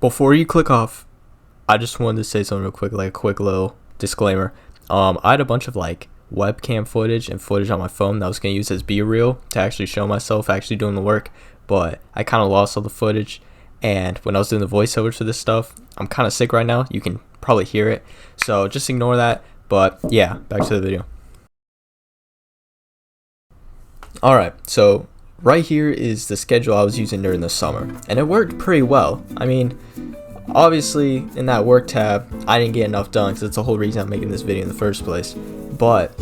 Before you click off, I just wanted to say something real quick, like a quick little disclaimer. I had a bunch of like webcam footage and footage on my phone that I was gonna use as B-reel to actually show myself actually doing the work, but I kind of lost all the footage. And when I was doing the voiceovers for this stuff, I'm kind of sick right now. You can probably hear it, so just ignore that. But yeah, back to the video. Alright, so right here is the schedule I was using during the summer, and it worked pretty well. I mean, obviously in that work tab, I didn't get enough done because that's the whole reason I'm making this video in the first place. But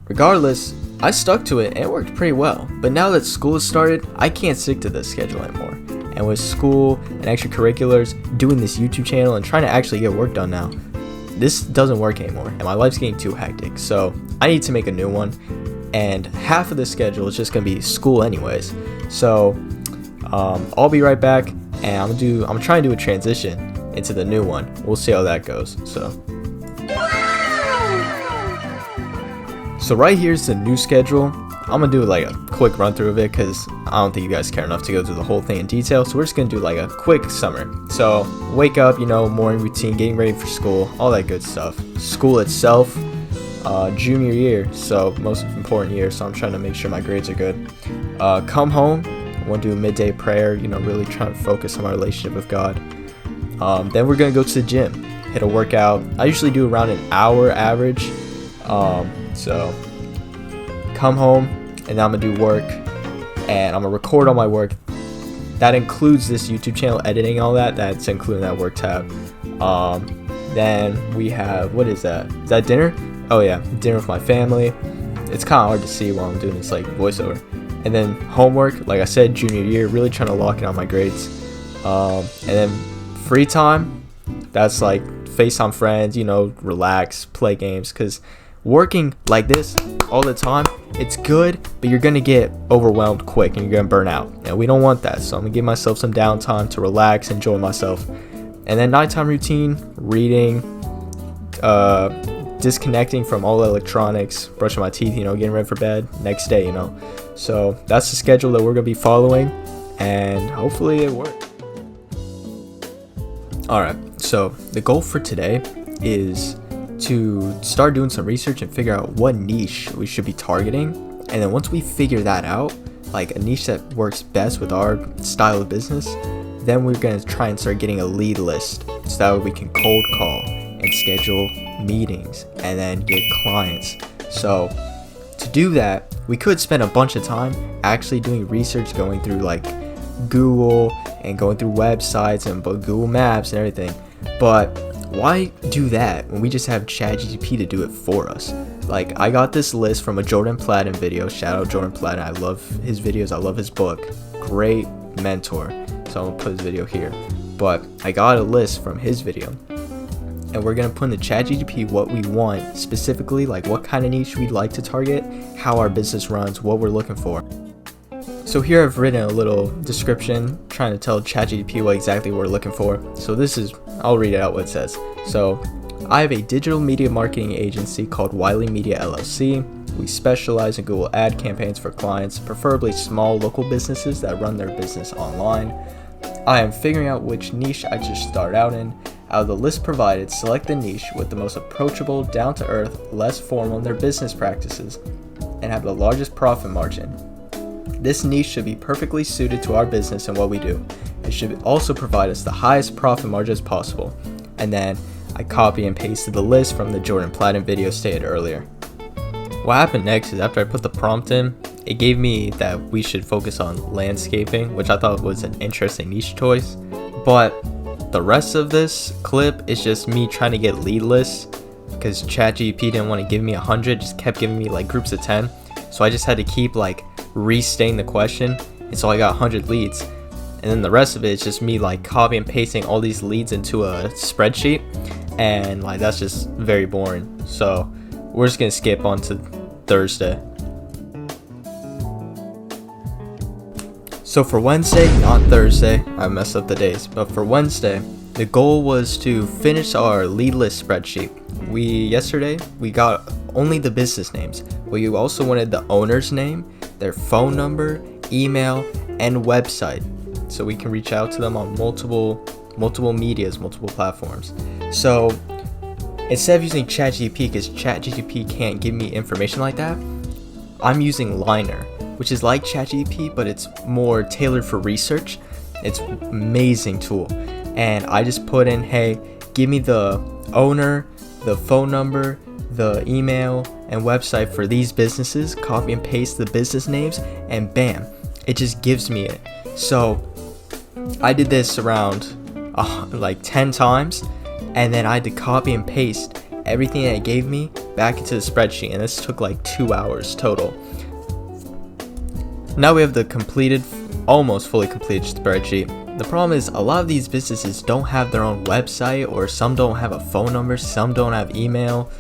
regardless, I stuck to it and it worked pretty well. But now that school has started, I can't stick to this schedule anymore. And with school and extracurriculars, doing this YouTube channel and trying to actually get work done now, this doesn't work anymore and my life's getting too hectic. So I need to make a new one. And half of the schedule is just gonna be school anyways. So I'll be right back, and I'm trying to do a transition into the new one. We'll see how that goes. So right here's the new schedule. I'm gonna do like a quick run through of it because I don't think you guys care enough to go through the whole thing in detail. So we're just gonna do like a quick summary. So wake up, morning routine, getting ready for school, all that good stuff. School itself, junior year, so most important year, so I'm trying to make sure my grades are good. Come home, I want to do a midday prayer, really trying to focus on my relationship with God. Then we're going to go to the gym, hit a workout. I usually do around an hour average. So come home, and then I'm going to do work, and I'm going to record all my work. That includes this YouTube channel, editing, all that. That's including that work tab. Then we have, what is that? Is that dinner? Oh yeah, dinner with my family. It's kind of hard to see while I'm doing this like voiceover. And then homework, like I said, junior year, really trying to lock in on my grades. And then free time, that's like FaceTime friends, relax, play games. Because working like this all the time, it's good, but you're gonna get overwhelmed quick and you're gonna burn out. And we don't want that. So I'm gonna give myself some downtime to relax, enjoy myself. And then nighttime routine, reading, disconnecting from all electronics, brushing my teeth, getting ready for bed, next day, So that's the schedule that we're going to be following, and hopefully it works. Alright, so the goal for today is to start doing some research and figure out what niche we should be targeting. And then once we figure that out, like a niche that works best with our style of business, then we're going to try and start getting a lead list so that way we can cold call and schedule meetings and then get clients. So to do that, we could spend a bunch of time actually doing research, going through like Google and going through websites and Google Maps and everything. But why do that when we just have ChatGPT to do it for us? Like, I got this list from a Jordan Platten video. Shout out Jordan Platten. I love his videos. I love his book. Great mentor. So I'm gonna put his video here. But I got a list from his video, and we're going to put in the ChatGPT what we want specifically, like what kind of niche we'd like to target, how our business runs, what we're looking for. So here I've written a little description trying to tell ChatGPT what exactly we're looking for. So I'll read it out what it says. So I have a digital media marketing agency called Wiley Media LLC. We specialize in Google ad campaigns for clients, preferably small local businesses that run their business online. I am figuring out which niche I should start out in. Out of the list provided, select the niche with the most approachable, down-to-earth, less formal in their business practices, and have the largest profit margin. This niche should be perfectly suited to our business and what we do. It should also provide us the highest profit margins possible. And then I copy and pasted the list from the Jordan Platten video stated earlier. What happened next is after I put the prompt in, it gave me that we should focus on landscaping, which I thought was an interesting niche choice. But the rest of this clip is just me trying to get lead lists because ChatGPT didn't want to give me 100, just kept giving me like groups of 10. So I just had to keep like restating the question, and so I got 100 leads. And then the rest of it is just me like copy and pasting all these leads into a spreadsheet, and like that's just very boring. So we're just gonna skip on to Thursday. So for Wednesday, not Thursday, I messed up the days, but for Wednesday, the goal was to finish our lead list spreadsheet. Yesterday, we got only the business names, but you also wanted the owner's name, their phone number, email, and website. so we can reach out to them on multiple medias, multiple platforms. So instead of using ChatGPT, because ChatGPT can't give me information like that, I'm using Liner, which is like ChatGPT, but it's more tailored for research. It's an amazing tool. And I just put in, hey, give me the owner, the phone number, the email, and website for these businesses, copy and paste the business names, and bam, it just gives me it. So I did this around like 10 times, and then I had to copy and paste everything that it gave me back into the spreadsheet, and this took like 2 hours total. Now we have the completed, almost fully completed spreadsheet. The problem is a lot of these businesses don't have their own website, or some don't have a phone number, some don't have email,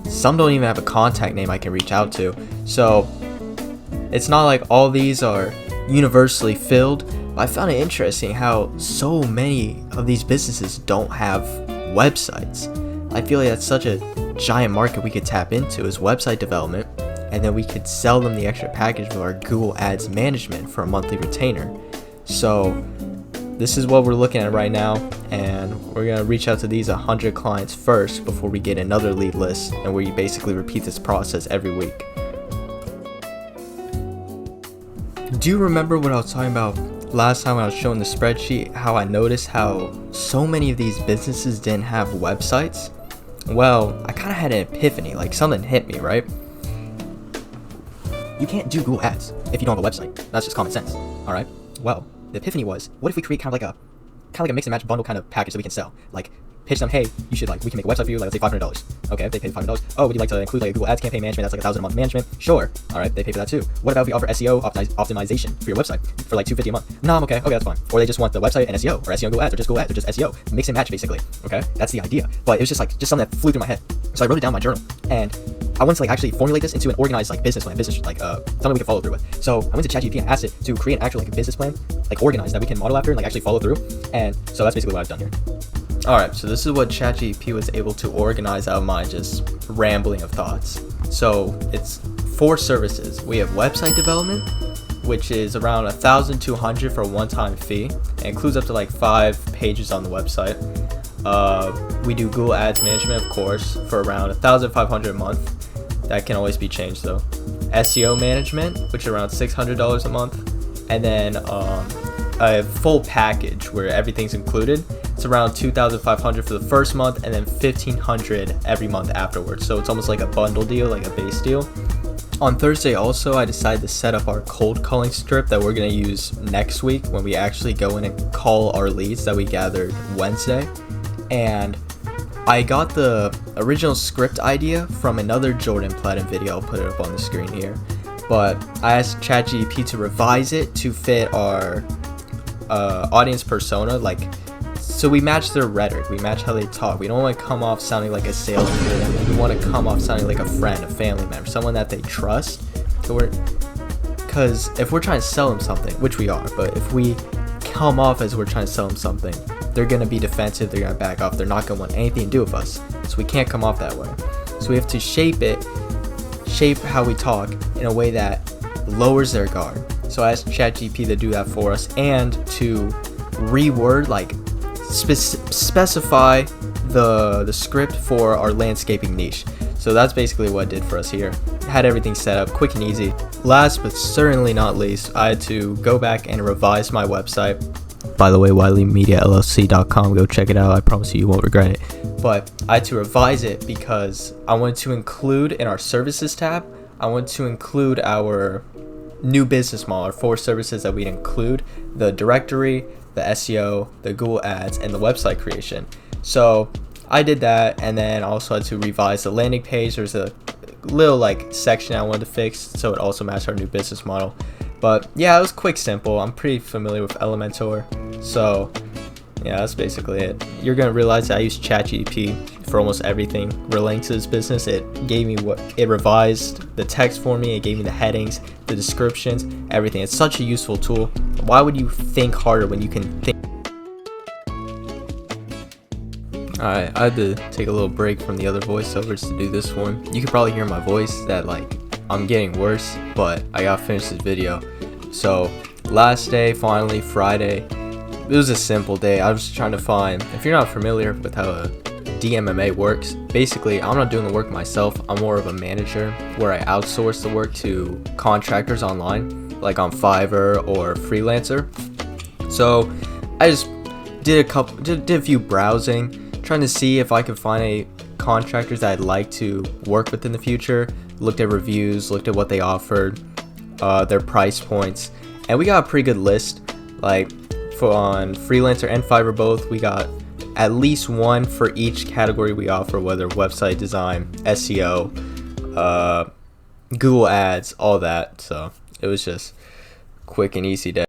some don't even have a contact name I can reach out to. So it's not like all these are universally filled. I found it interesting how so many of these businesses don't have websites. I feel like that's such a giant market we could tap into, is website development, and then we could sell them the extra package of our Google Ads management for a monthly retainer. So this is what we're looking at right now, and we're going to reach out to these 100 clients first before we get another lead list, and we basically repeat this process every week. Do you remember what I was talking about last time when I was showing the spreadsheet, how I noticed how so many of these businesses didn't have websites? Well, I kind of had an epiphany, like something hit me, right? You can't do Google Ads if you don't have a website. That's just common sense, all right? Well, the epiphany was, what if we create kind of like a mix and match bundle kind of package that we can sell? Like, pitch them, hey, we can make a website for you, like let's say $500. Okay, they pay $500. Oh, would you like to include like a Google Ads campaign management? That's like $1,000 a month management. Sure. All right, they pay for that too. What about if we offer SEO optimization for your website for like $250 a month? No, I'm okay. Okay, that's fine. Or they just want the website and SEO, or SEO and Google Ads, or just Google Ads, or just SEO. Mix and match basically. Okay, that's the idea. But it was just something that flew through my head. So I wrote it down in my journal, and I wanted to actually formulate this into an organized business plan, something we can follow through with. So I went to ChatGPT and asked it to create an actual business plan, organized, that we can model after and actually follow through. And so that's basically what I've done here. Alright, so this is what ChatGPT was able to organize out of my just rambling of thoughts. So it's 4 services. We have website development, which is around $1,200 for a one-time fee. It includes up to 5 pages on the website. We do Google Ads management, of course, for around $1,500 a month. That can always be changed though. SEO management, which is around $600 a month. And then a full package where everything's included. It's around $2,500 for the first month, and then $1,500 every month afterwards. So it's almost like a bundle deal, like a base deal. On Thursday also, I decided to set up our cold calling script that we're going to use next week when we actually go in and call our leads that we gathered Wednesday. And I got the original script idea from another Jordan Platten video. I'll put it up on the screen here. But I asked ChatGPT to revise it to fit our audience persona, so we match their rhetoric, we match how they talk. We don't want to come off sounding like a salesman. We want to come off sounding like a friend, a family member, someone that they trust. Because if we're trying to sell them something, which we are, but if we come off as we're trying to sell them something, they're going to be defensive, they're going to back off, they're not going to want anything to do with us. So we can't come off that way. So we have to shape how we talk in a way that lowers their guard. So I asked ChatGPT to do that for us, and to reword, specify the script for our landscaping niche. So that's basically what it did for us here. Had everything set up quick and easy. Last but certainly not least, I had to go back and revise my website. By the way, WileyMediaLLC.com, go check it out. I promise you won't regret it. But I had to revise it because I wanted to include in our services tab, I wanted to include our new business model, our 4 services that we'd include: the directory, the SEO, the Google Ads, and the website creation. So I did that, and then also had to revise the landing page. There's a little section I wanted to fix so it also matched our new business model. But yeah, it was quick, simple. I'm pretty familiar with Elementor, so yeah, that's basically it. You're gonna realize that I use ChatGPT for almost everything relating to this business. It gave me it revised the text for me. It gave me the headings, the descriptions, everything. It's such a useful tool. Why would you think harder when you can think? Alright, I had to take a little break from the other voiceovers to do this one. You can probably hear my voice that I'm getting worse, but I gotta finish this video. So last day, finally, Friday, it was a simple day. I was trying to find, if you're not familiar with how a DMMA works, basically I'm not doing the work myself. I'm more of a manager where I outsource the work to contractors online, like on Fiverr or Freelancer. So I just did a few browsing, trying to see if I could find a contractors that I'd like to work with in the future. Looked at reviews, looked at what they offered, their price points, and we got a pretty good list. Like on Freelancer and Fiverr both, we got at least one for each category we offer, whether website design, SEO, Google Ads, all that. So it was just quick and easy day.